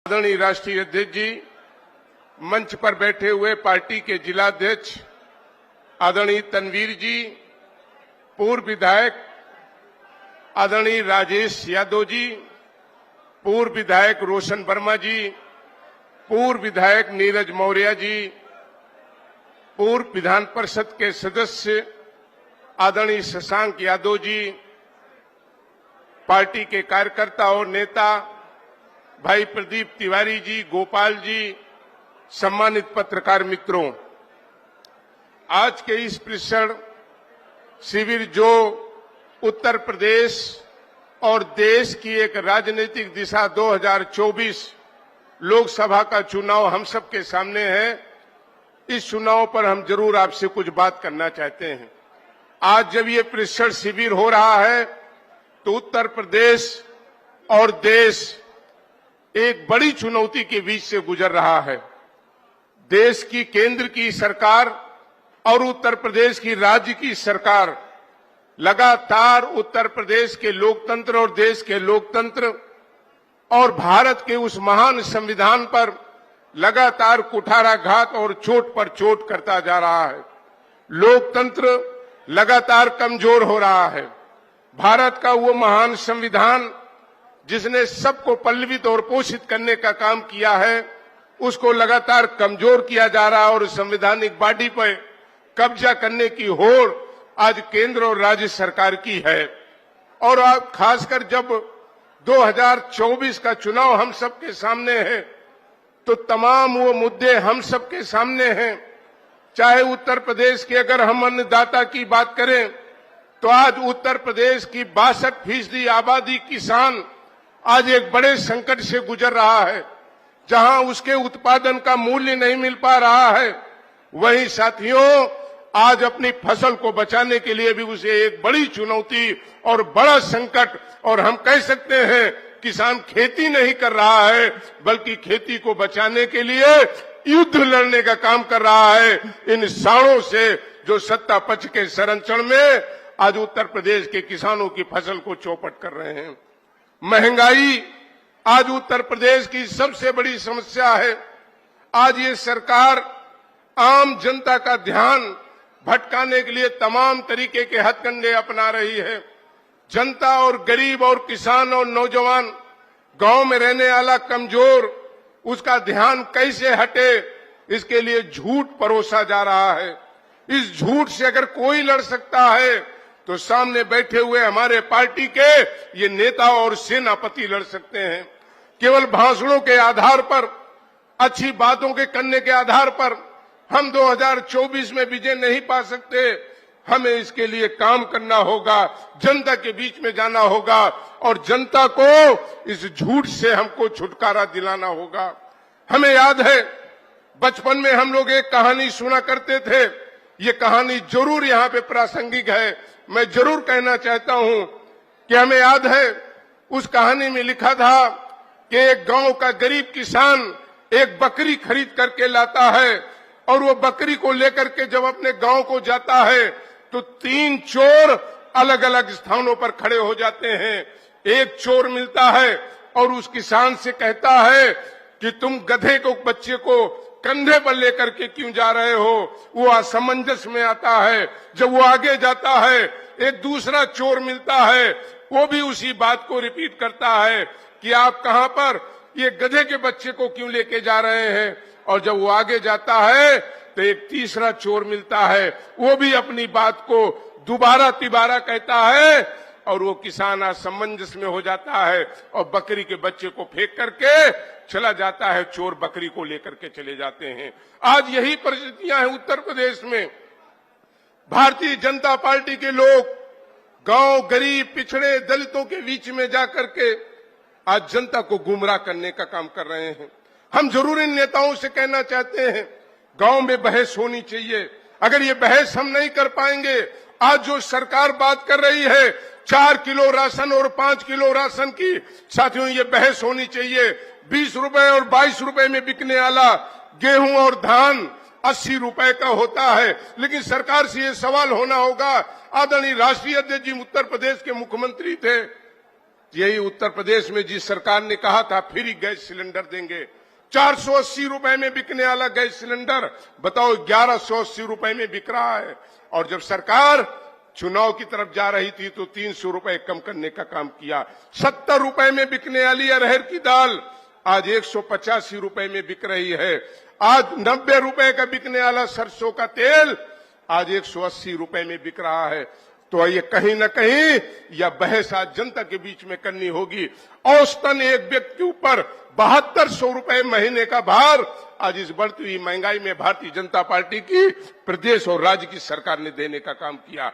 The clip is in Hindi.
आदरणीय राष्ट्रीय अध्यक्ष जी, मंच पर बैठे हुए पार्टी के जिलाध्यक्ष आदरणीय तनवीर जी, पूर्व विधायक आदरणीय राजेश यादव जी, पूर्व विधायक रोशन वर्मा जी, पूर्व विधायक नीरज मौर्य जी, पूर्व विधान परिषद के सदस्य आदरणीय शशांक यादव जी, पार्टी के कार्यकर्ता और नेता भाई प्रदीप तिवारी जी, गोपाल जी, सम्मानित पत्रकार मित्रों, आज के इस प्रशिक्षण शिविर जो उत्तर प्रदेश और देश की एक राजनीतिक दिशा 2024 लोकसभा का चुनाव हम सबके सामने है। इस चुनाव पर हम जरूर आपसे कुछ बात करना चाहते हैं। आज जब ये प्रशिक्षण शिविर हो रहा है तो उत्तर प्रदेश और देश एक बड़ी चुनौती के बीच से गुजर रहा है। देश की केंद्र की सरकार और उत्तर प्रदेश की राज्य की सरकार लगातार उत्तर प्रदेश के लोकतंत्र और देश के लोकतंत्र और भारत के उस महान संविधान पर लगातार कुठाराघात और चोट पर चोट करता जा रहा है। लोकतंत्र लगातार कमजोर हो रहा है। भारत का वो महान संविधान जिसने सबको पल्लवित और पोषित करने का काम किया है, उसको लगातार कमजोर किया जा रहा है और संवैधानिक बॉडी पर कब्जा करने की होड़ आज केंद्र और राज्य सरकार की है। और अब खासकर जब 2024 का चुनाव हम सबके सामने है तो तमाम वो मुद्दे हम सबके सामने हैं। चाहे उत्तर प्रदेश के अगर हम अन्नदाता की बात करें तो आज उत्तर प्रदेश की 62% आबादी किसान आज एक बड़े संकट से गुजर रहा है। जहां उसके उत्पादन का मूल्य नहीं मिल पा रहा है, वहीं साथियों आज अपनी फसल को बचाने के लिए भी उसे एक बड़ी चुनौती और बड़ा संकट, और हम कह सकते हैं किसान खेती नहीं कर रहा है बल्कि खेती को बचाने के लिए युद्ध लड़ने का काम कर रहा है इन साड़ों से जो सत्ता पक्ष के संरक्षण में आज उत्तर प्रदेश के किसानों की फसल को चौपट कर रहे हैं। महंगाई आज उत्तर प्रदेश की सबसे बड़ी समस्या है। आज ये सरकार आम जनता का ध्यान भटकाने के लिए तमाम तरीके के हथकंडे अपना रही है। जनता और गरीब और किसान और नौजवान, गांव में रहने वाला कमजोर, उसका ध्यान कैसे हटे, इसके लिए झूठ परोसा जा रहा है। इस झूठ से अगर कोई लड़ सकता है तो सामने बैठे हुए हमारे पार्टी के ये नेता और सेनापति लड़ सकते हैं। केवल भाषणों के आधार पर, अच्छी बातों के करने के आधार पर हम 2024 में विजय नहीं पा सकते। हमें इसके लिए काम करना होगा, जनता के बीच में जाना होगा और जनता को इस झूठ से हमको छुटकारा दिलाना होगा। हमें याद है बचपन में हम लोग एक कहानी सुना करते थे। ये कहानी जरूर यहाँ पे प्रासंगिक है। मैं जरूर कहना चाहता हूं कि हमें याद है उस कहानी में लिखा था कि एक गांव का गरीब किसान एक बकरी खरीद करके लाता है और वो बकरी को लेकर के जब अपने गांव को जाता है तो 3 चोर अलग अलग स्थानों पर खड़े हो जाते हैं। एक चोर मिलता है और उस किसान से कहता है कि तुम गधे को, बच्चे को कंधे पर लेकर के क्यों जा रहे हो। वो असमंजस में आता है। जब वो आगे जाता है एक दूसरा चोर मिलता है, वो भी उसी बात को रिपीट करता है कि आप कहां पर ये गधे के बच्चे को क्यों लेके जा रहे हैं। और जब वो आगे जाता है तो एक तीसरा चोर मिलता है, वो भी अपनी बात को दोबारा तिबारा कहता है और वो किसान असमंजस में हो जाता है और बकरी के बच्चे को फेंक करके चला जाता है। चोर बकरी को लेकर के चले जाते हैं। आज यही परिस्थितियां हैं उत्तर प्रदेश में। भारतीय जनता पार्टी के लोग गांव, गरीब, पिछड़े, दलितों के बीच में जाकर के आज जनता को गुमराह करने का काम कर रहे हैं। हम जरूर इन नेताओं से कहना चाहते हैं गांव में बहस होनी चाहिए। अगर ये बहस हम नहीं कर पाएंगे, आज जो सरकार बात कर रही है 4 किलो राशन और 5 किलो राशन की, साथियों ये बहस होनी चाहिए। 20 रुपए और 22 रुपए में बिकने वाला गेहूं और धान 80 रुपए का होता है। लेकिन सरकार से ये सवाल होना होगा, आदरणीय राष्ट्रीय अध्यक्ष जी उत्तर प्रदेश के मुख्यमंत्री थे, यही उत्तर प्रदेश में जिस सरकार ने कहा था फ्री गैस सिलेंडर देंगे, 480 रुपए में बिकने वाला गैस सिलेंडर बताओ 1180 रुपए में बिक रहा है। और जब सरकार चुनाव की तरफ जा रही थी तो 300 रुपए कम करने का काम किया। 70 रुपए में बिकने वाली अरहर की दाल आज 185 रुपए में बिक रही है। आज 90 रुपए का बिकने वाला सरसों का तेल आज 180 रुपए में बिक रहा है। तो ये कहीं ना कहीं यह बहस आज जनता के बीच में करनी होगी। औसतन एक व्यक्ति के ऊपर 7200 रुपए महीने का भार आज इस बढ़ती हुई महंगाई में भारतीय जनता पार्टी की प्रदेश और राज्य की सरकार ने देने का काम किया।